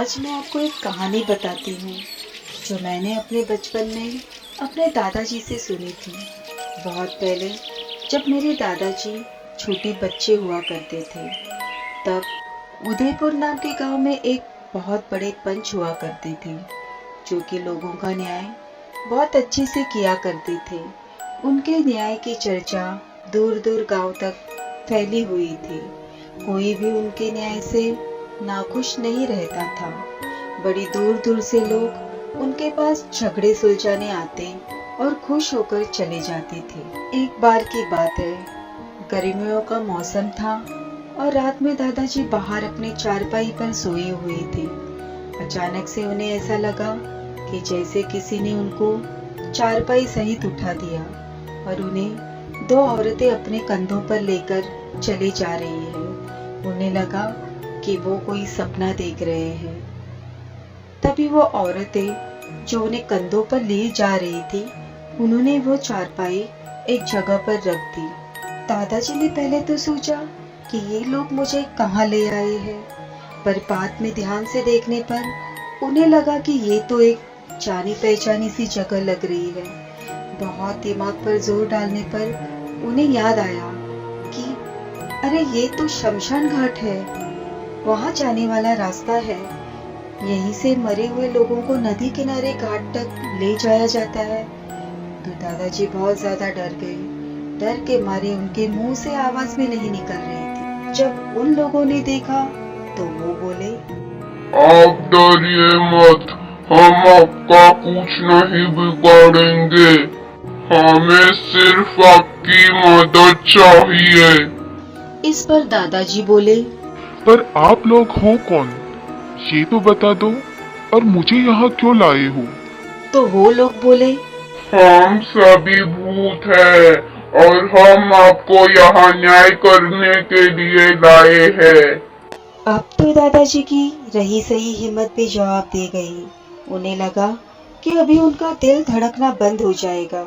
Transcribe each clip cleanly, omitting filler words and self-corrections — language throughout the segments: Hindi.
आज मैं आपको एक कहानी बताती हूँ जो मैंने अपने बचपन में अपने दादाजी से सुनी थी। बहुत पहले जब मेरे दादाजी छोटे बच्चे हुआ करते थे, तब उदयपुर नाम के गांव में एक बहुत बड़े पंच हुआ करते थे जो कि लोगों का न्याय बहुत अच्छे से किया करते थे। उनके न्याय की चर्चा दूर दूर गांव तक फैली हुई थी। कोई भी उनके न्याय से नाखुश नहीं रहता था। बड़ी दूर दूर से लोग उनके पास झगड़े सुलझाने आते और खुश होकर चले जाते थे। एक बार की बात है, गर्मियों का मौसम था और रात में दादाजी बाहर अपने चारपाई पर सोए हुए थे। अचानक से उन्हें ऐसा लगा कि जैसे किसी ने उनको चारपाई सहित उठा दिया और उन्हें दो औरतें अपने कंधों पर लेकर चली जा रही है। उन्हें लगा कि वो कोई सपना देख रहे हैं। तभी वो औरतें जो उन्हें कंधों पर ले जा रही थी, उन्होंने वो चारपाई एक जगह पर रख दी। दादाजी ने पहले तो सोचा कि ये लोग मुझे कहाँ ले आए हैं, पर बाद में ध्यान से देखने पर उन्हें लगा कि ये तो एक जानी पहचानी सी जगह लग रही है। बहुत दिमाग पर जोर डालने पर उन्हें याद आया कि अरे ये तो शमशान घाट है, वहां जाने वाला रास्ता है। यहीं से मरे हुए लोगों को नदी किनारे घाट तक ले जाया जाता है। तो दादाजी बहुत ज्यादा डर गए। डर के मारे उनके मुंह से आवाज भी नहीं निकल रही थी। जब उन लोगों ने देखा तो वो बोले, आप डरिए मत, हम आपका कुछ नहीं बिगाड़ेंगे, हमें सिर्फ आपकी मदद चाहिए। इस पर दादाजी बोले, पर आप लोग हो कौन, ये तो बता दो, और मुझे यहाँ क्यों लाए हो? तो वो लोग बोले, हम सभी भूत हैं और हम आपको यहाँ न्याय करने के लिए लाए हैं। अब तो दादाजी की रही सही हिम्मत भी जवाब दे गई। उन्हें लगा कि अभी उनका दिल धड़कना बंद हो जाएगा।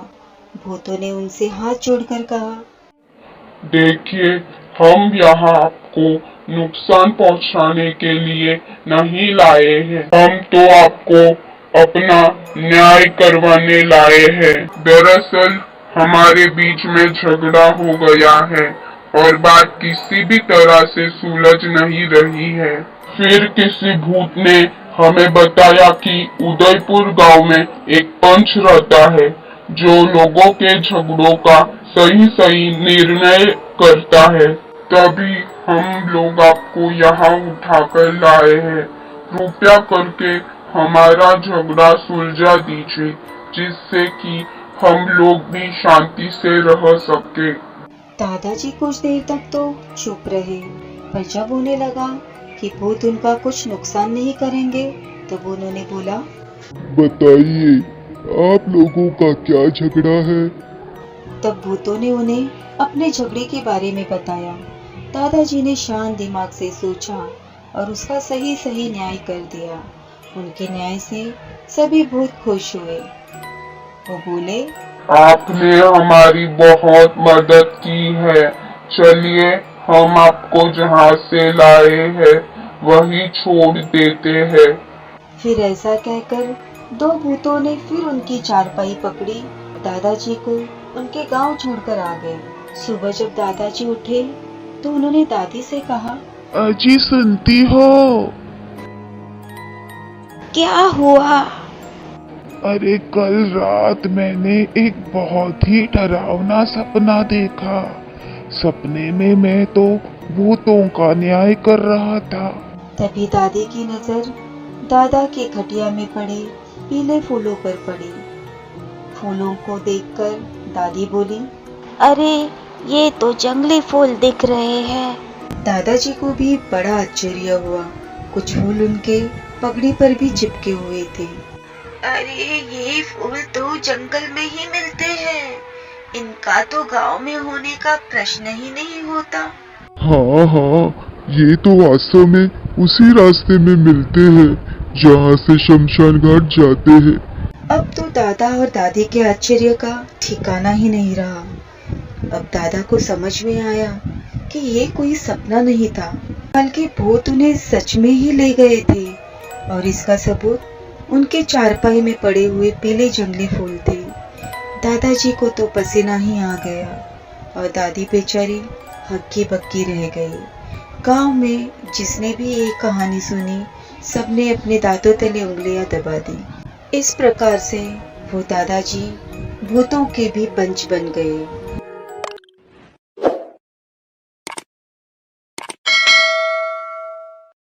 भूतों ने उनसे हाथ जोड़कर कहा, देखिए, हम यहाँ आपको नुकसान पहुँचाने के लिए नहीं लाए हैं, हम तो आपको अपना न्याय करवाने लाए हैं। दरअसल हमारे बीच में झगड़ा हो गया है और बात किसी भी तरह से सुलझ नहीं रही है। फिर किसी भूत ने हमें बताया कि उदयपुर गांव में एक पंच रहता है जो लोगों के झगड़ों का सही सही निर्णय करता है। तभी हम लोग आपको यहाँ उठाकर लाए हैं। कृपया करके हमारा झगड़ा सुलझा दीजिए, जिससे कि हम लोग भी शांति से रह सके। दादाजी कुछ देर तक तो चुप रहे, पर जब उन्हें लगा कि भूत उनका कुछ नुकसान नहीं करेंगे, तब उन्होंने बोला, बताइए, आप लोगों का क्या झगड़ा है? तब भूतों ने उन्हें अपने झगड़े के बारे में बताया। दादाजी ने शांत दिमाग से सोचा और उसका सही सही न्याय कर दिया। उनके न्याय से सभी भूत खुश हुए। वो बोले, आपने हमारी बहुत मदद की है। चलिए, हम आपको जहाँ से लाए हैं वही छोड़ देते हैं। फिर ऐसा कहकर दो भूतों ने फिर उनकी चारपाई पकड़ी, दादाजी को उनके गांव छोड़कर आ गए। सुबह जब दादाजी उठे तो उन्होंने दादी से कहा, अजी सुनती हो? क्या हुआ? अरे कल रात मैंने एक बहुत ही डरावना सपना देखा। सपने में मैं तो भूतों का न्याय कर रहा था। तभी दादी की नजर दादा के खटिया में पड़े पीले फूलों पर पड़ी। फूलों को देखकर दादी बोली, अरे ये तो जंगली फूल दिख रहे हैं। दादाजी को भी बड़ा आश्चर्य हुआ। कुछ फूल उनके पगड़ी पर भी चिपके हुए थे। अरे ये फूल तो जंगल में ही मिलते हैं, इनका तो गांव में होने का प्रश्न ही नहीं होता। हाँ हाँ, ये तो वास्तव में उसी रास्ते में मिलते हैं जहाँ से शमशान घाट जाते हैं। अब तो दादा और दादी के आश्चर्य का ठिकाना ही नहीं रहा। अब दादा को समझ में आया कि ये कोई सपना नहीं था, बल्कि भूत उन्हें सच में ही ले गए थे। और इसका सबूत उनके चारपाई में पड़े हुए पीले जंगली फूल थे। दादाजी को तो पसीना ही आ गया और दादी बेचारी हक्की बक्की रह गई। गांव में जिसने भी ये कहानी सुनी, सबने अपने दांतों तले उंगलियां दबा दी। इस प्रकार से वो दादाजी भूतों के भी पंच बन गए।